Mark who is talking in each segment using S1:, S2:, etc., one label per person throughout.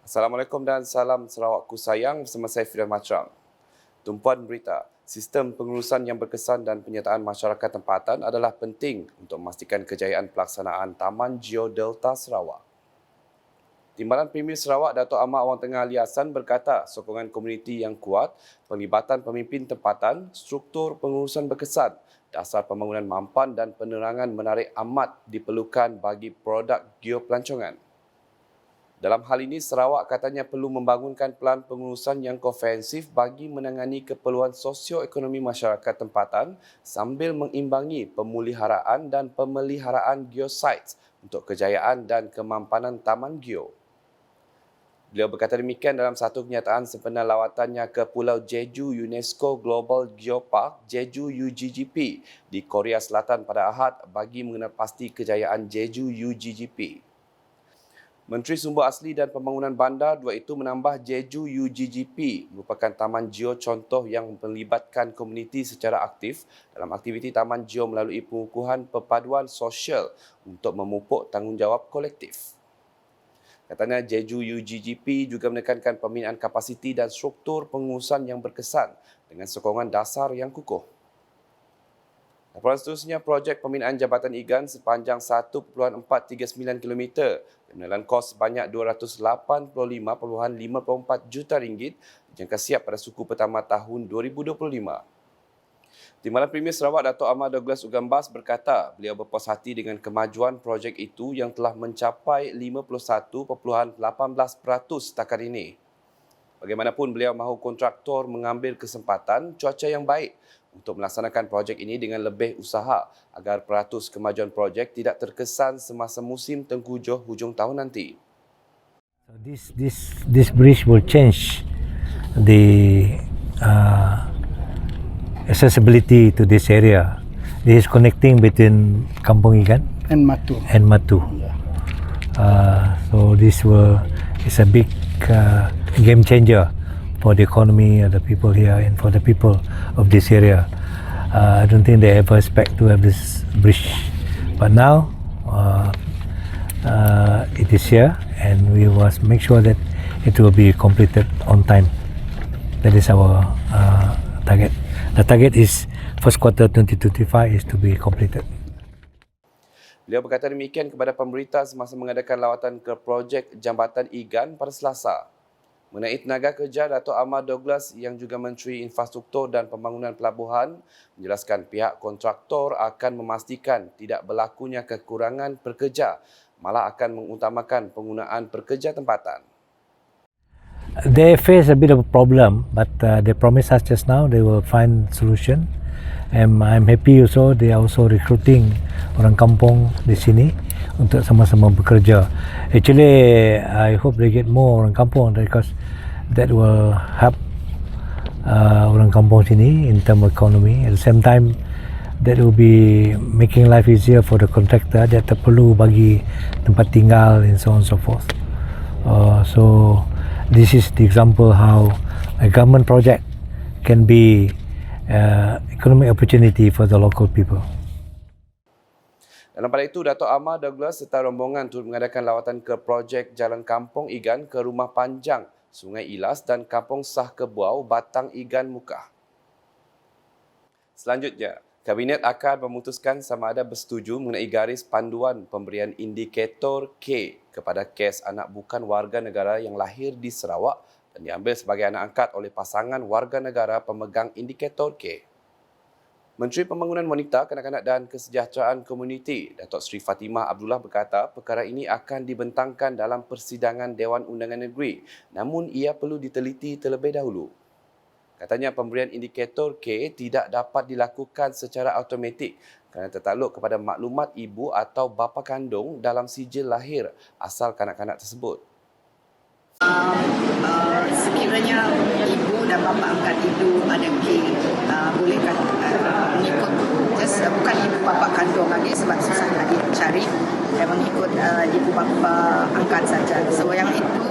S1: Assalamualaikum dan salam Sarawakku sayang, bersama saya Firdan Matram. Tumpuan berita, sistem pengurusan yang berkesan dan penyertaan masyarakat tempatan adalah penting untuk memastikan kejayaan pelaksanaan Taman Geo Delta Sarawak. Timbalan Premier Sarawak Dato' Ahmad Awang Tengah Ali Hassan berkata sokongan komuniti yang kuat, penglibatan pemimpin tempatan, struktur pengurusan berkesan, dasar pembangunan mampan dan penerangan menarik amat diperlukan bagi produk geopelancongan. Dalam hal ini, Sarawak katanya perlu membangunkan pelan pengurusan yang komprehensif bagi menangani keperluan sosioekonomi masyarakat tempatan sambil mengimbangi pemuliharaan dan pemeliharaan geosites untuk kejayaan dan kemampanan Taman Geo. Beliau berkata demikian dalam satu kenyataan sempena lawatannya ke Pulau Jeju UNESCO Global Geopark Jeju UGGP di Korea Selatan pada Ahad bagi mengenal pasti kejayaan Jeju UGGP. Menteri Sumber Asli dan Pembangunan Bandar dua itu menambah Jeju UGGP merupakan taman geo contoh yang melibatkan komuniti secara aktif dalam aktiviti taman geo melalui pengukuhan perpaduan sosial untuk memupuk tanggungjawab kolektif. Katanya Jeju UGGP juga menekankan pembinaan kapasiti dan struktur pengurusan yang berkesan dengan sokongan dasar yang kukuh. Laporan seterusnya, projek pembinaan Jabatan Igan sepanjang 1.439 km yang menelan kos sebanyak RM285.54 juta dijangka siap pada suku pertama tahun 2025. Timbalan Premier Sarawak Dato' Ahmad Douglas Ugambas berkata beliau berpuas hati dengan kemajuan projek itu yang telah mencapai 51.18% setakat ini. Bagaimanapun, beliau mahu kontraktor mengambil kesempatan cuaca yang baik untuk melaksanakan projek ini dengan lebih usaha agar peratus kemajuan projek tidak terkesan semasa musim tengkujuh hujung tahun nanti.
S2: So this bridge will change the accessibility to this area. This is connecting between Kampung Igan
S3: and Matu.
S2: So this is a big game changer for the economy of the people here and for the people of this area. I don't think they ever expect to have this bridge, but now it is here, and we must make sure that it will be completed on time. That is our target. The target is first quarter 2025 is to be completed.
S1: Beliau berkata demikian kepada pemberita semasa mengadakan lawatan ke projek Jambatan Igan pada Selasa. Mengenai tenaga kerja, Dato' Ahmad Douglas yang juga Menteri Infrastruktur dan Pembangunan Pelabuhan menjelaskan pihak kontraktor akan memastikan tidak berlakunya kekurangan pekerja, malah akan mengutamakan penggunaan pekerja tempatan.
S2: They face a bit of a problem, but they promised us just now they will find solution. And I'm happy also they are also recruiting orang kampung di sini untuk sama-sama bekerja. Actually, I hope they get more orang kampung because that will help orang kampung sini in term of economy. At the same time, that will be making life easier for the contractor. Dia tak perlu bagi tempat tinggal and so on and so forth. So this is the example how a government project can be economic opportunity for the local people.
S1: Dalam pada itu, Dato' Ahmad Douglas serta rombongan turut mengadakan lawatan ke projek Jalan Kampung Igan ke Rumah Panjang, Sungai Ilas dan Kampung Sah Kebuau, Batang Igan Mukah. Selanjutnya, Kabinet akan memutuskan sama ada bersetuju mengenai garis panduan pemberian indikator K kepada kes anak bukan warga negara yang lahir di Sarawak dan diambil sebagai anak angkat oleh pasangan warga negara pemegang indikator K. Menteri Pembangunan Wanita, Kanak-kanak dan Kesejahteraan Komuniti, Datuk Seri Fatimah Abdullah berkata perkara ini akan dibentangkan dalam persidangan Dewan Undangan Negeri, namun ia perlu diteliti terlebih dahulu. Katanya pemberian indikator K tidak dapat dilakukan secara automatik kerana tertakluk kepada maklumat ibu atau bapa kandung dalam sijil lahir asal kanak-kanak tersebut.
S4: Sekiranya ibu dan bapa angkat itu ada K, bolehkan mengikut bukan ibu bapa kandung lagi sebab susah lagi cari dan mengikut ibu bapa angkat saja. So yang itu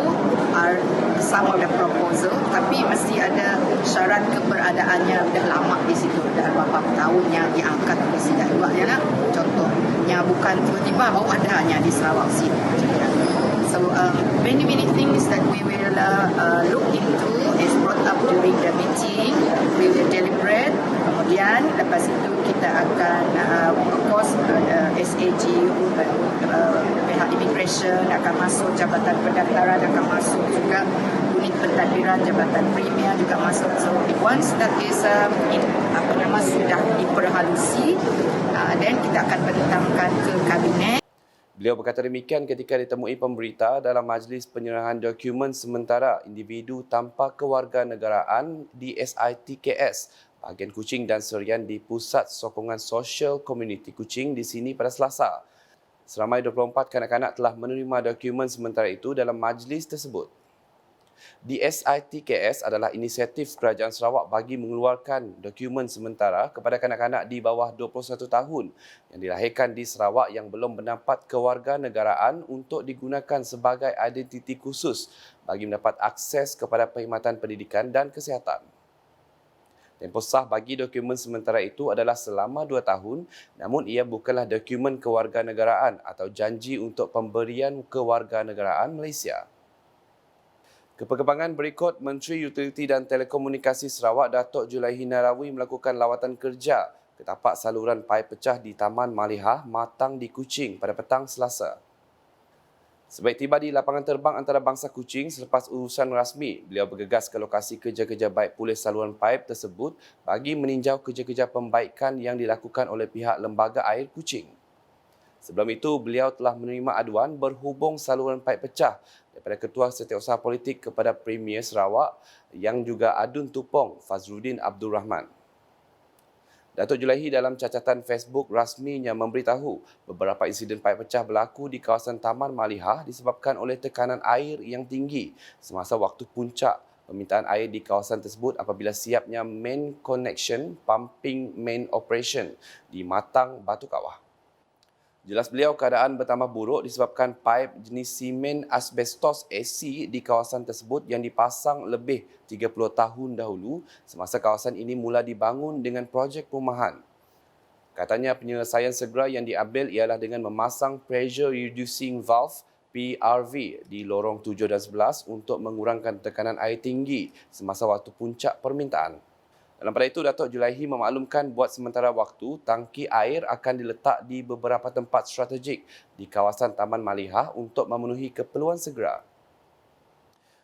S4: are some of the proposal, tapi mesti ada syarat keberadaannya dah lama di situ, dah berapa tahunnya diangkat oleh sidang luarnya lah. Contohnya bukan tiba-tiba baru adanya di Sarawak sini. So many things that we will AGU, pihak immigration akan masuk, Jabatan Pendaftaran akan masuk juga, unit pentadbiran Jabatan Premier juga masuk. So once that is sudah diperhalusi, then kita akan bentangkan ke Kabinet.
S1: Beliau berkata demikian ketika ditemui pemberita dalam majlis penyerahan dokumen sementara individu tanpa kewarganegaraan di SITKS, bahagian Kuching dan Serian di Pusat Sokongan Sosial Komuniti Kuching di sini pada Selasa. Seramai 24 kanak-kanak telah menerima dokumen sementara itu dalam majlis tersebut. Di SITKS adalah inisiatif Kerajaan Sarawak bagi mengeluarkan dokumen sementara kepada kanak-kanak di bawah 21 tahun yang dilahirkan di Sarawak yang belum mendapat kewarganegaraan untuk digunakan sebagai identiti khusus bagi mendapat akses kepada perkhidmatan pendidikan dan kesihatan. Tempoh sah bagi dokumen sementara itu adalah selama 2 tahun, namun ia bukanlah dokumen kewarganegaraan atau janji untuk pemberian kewarganegaraan Malaysia. Keperkembangan berikut, Menteri Utiliti dan Telekomunikasi Sarawak Datuk Julaihi Narawi melakukan lawatan kerja ke tapak saluran paip pecah di Taman Malihah, Matang di Kuching pada petang Selasa. Sebaik tiba di lapangan terbang antarabangsa Kuching selepas urusan rasmi, beliau bergegas ke lokasi kerja-kerja baik pulih saluran paip tersebut bagi meninjau kerja-kerja pembaikan yang dilakukan oleh pihak Lembaga Air Kuching. Sebelum itu, beliau telah menerima aduan berhubung saluran paip pecah daripada Ketua Setiausaha Politik kepada Premier Sarawak yang juga adun tupong Fazruddin Abdul Rahman. Datuk Julaihi dalam cacatan Facebook rasminya memberitahu beberapa insiden paip pecah berlaku di kawasan Taman Malihah disebabkan oleh tekanan air yang tinggi semasa waktu puncak permintaan air di kawasan tersebut apabila siapnya main connection pumping main operation di Matang, Batu Kawah. Jelas beliau keadaan bertambah buruk disebabkan paip jenis simen asbestos AC di kawasan tersebut yang dipasang lebih 30 tahun dahulu semasa kawasan ini mula dibangun dengan projek perumahan. Katanya penyelesaian segera yang diambil ialah dengan memasang pressure reducing valve PRV di lorong 7 dan 11 untuk mengurangkan tekanan air tinggi semasa waktu puncak permintaan. Dalam pada itu, Datuk Julaihi memaklumkan buat sementara waktu, tangki air akan diletak di beberapa tempat strategik di kawasan Taman Malihah untuk memenuhi keperluan segera.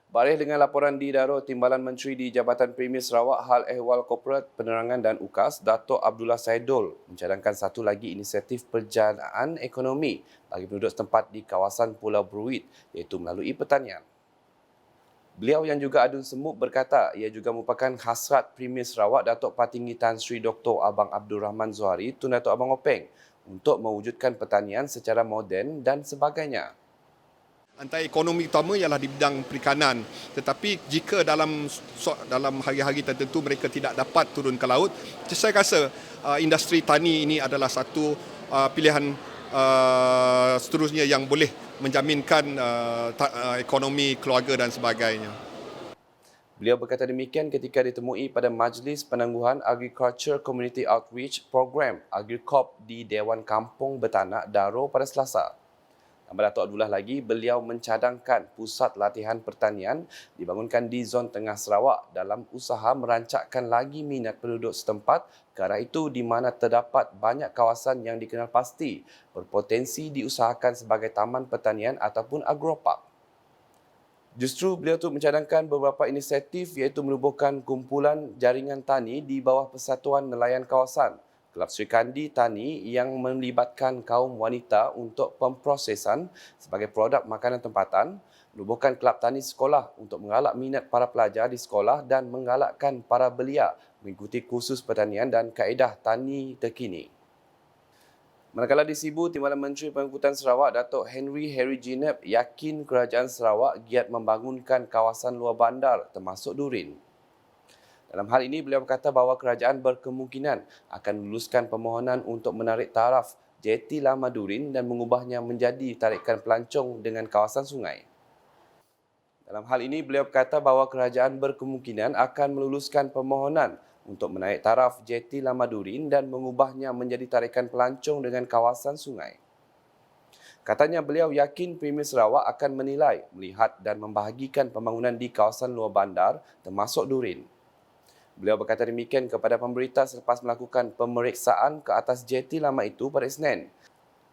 S1: Barih dengan laporan di Darul Timbalan Menteri di Jabatan Premier Sarawak Hal Ehwal Korporat Penerangan dan UKAS, Datuk Abdullah Saidul mencadangkan satu lagi inisiatif perjanaan ekonomi bagi penduduk setempat di kawasan Pulau Bruit iaitu melalui pertanian. Beliau yang juga adun semut berkata ia juga merupakan hasrat Premier Sarawak Datuk Patinggi Tan Sri Dr. Abang Abdul Rahman Zuhari Tun Datuk Abang Openg untuk mewujudkan pertanian secara moden dan sebagainya.
S3: Antara ekonomi utama ialah di bidang perikanan. Tetapi jika dalam hari-hari tertentu mereka tidak dapat turun ke laut, saya rasa industri tani ini adalah satu pilihan seterusnya yang boleh menjaminkan ekonomi keluarga dan sebagainya.
S1: Beliau berkata demikian ketika ditemui pada Majlis Penangguhan Agriculture Community Outreach Program AgriCorp di Dewan Kampung Betanak Darul pada Selasa. Tambah Datuk Abdullah lagi, beliau mencadangkan pusat latihan pertanian dibangunkan di zon tengah Sarawak dalam usaha merancakkan lagi minat penduduk setempat ke arah itu di mana terdapat banyak kawasan yang dikenal pasti berpotensi diusahakan sebagai taman pertanian ataupun agropark. Justru beliau tu mencadangkan beberapa inisiatif iaitu menubuhkan kumpulan jaringan tani di bawah Persatuan Nelayan Kawasan, Kelab Sri Kandi Tani yang melibatkan kaum wanita untuk pemprosesan sebagai produk makanan tempatan, menubuhkan kelab tani sekolah untuk mengalak minat para pelajar di sekolah dan menggalakkan para belia mengikuti kursus pertanian dan kaedah tani terkini. Manakala di Sibu, Timbalan Menteri Pengangkutan Sarawak Datuk Henry Ginep yakin Kerajaan Sarawak giat membangunkan kawasan luar bandar termasuk Durin. Dalam hal ini, beliau berkata bahawa kerajaan berkemungkinan akan meluluskan permohonan untuk menarik taraf Jeti Lama Durin dan mengubahnya menjadi tarikan pelancong dengan kawasan sungai. Dalam hal ini, beliau berkata bahawa kerajaan berkemungkinan akan meluluskan permohonan untuk menaik taraf Jeti Lama Durin dan mengubahnya menjadi tarikan pelancong dengan kawasan sungai. Katanya beliau yakin Premier Sarawak akan menilai, melihat dan membahagikan pembangunan di kawasan luar bandar termasuk Durin. Beliau berkata demikian kepada pemberita selepas melakukan pemeriksaan ke atas jeti lama itu pada Isnin.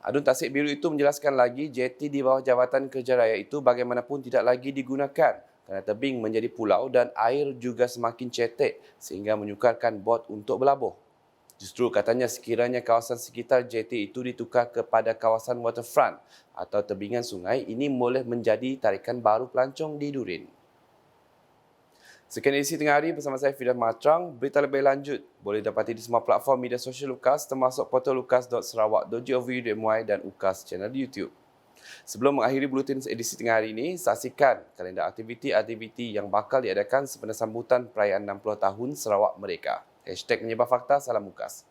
S1: Adun Tasik Biru itu menjelaskan lagi jeti di bawah Jabatan Kerja Raya itu bagaimanapun tidak lagi digunakan kerana tebing menjadi pulau dan air juga semakin cetek sehingga menyukarkan bot untuk berlabuh. Justru katanya sekiranya kawasan sekitar jeti itu ditukar kepada kawasan waterfront atau tebingan sungai, ini boleh menjadi tarikan baru pelancong di Durin. Sekian edisi tengah hari bersama saya Fidan Matrang. Berita lebih lanjut boleh dapati di semua platform media sosial UKAS termasuk portal ukas.sarawak.gov.my dan UKAS channel YouTube. Sebelum mengakhiri buletin edisi tengah hari ini, saksikan kalender aktiviti-aktiviti yang bakal diadakan sempena sambutan perayaan 60 tahun Sarawak Merdeka. #Menyebar Fakta, salam UKAS.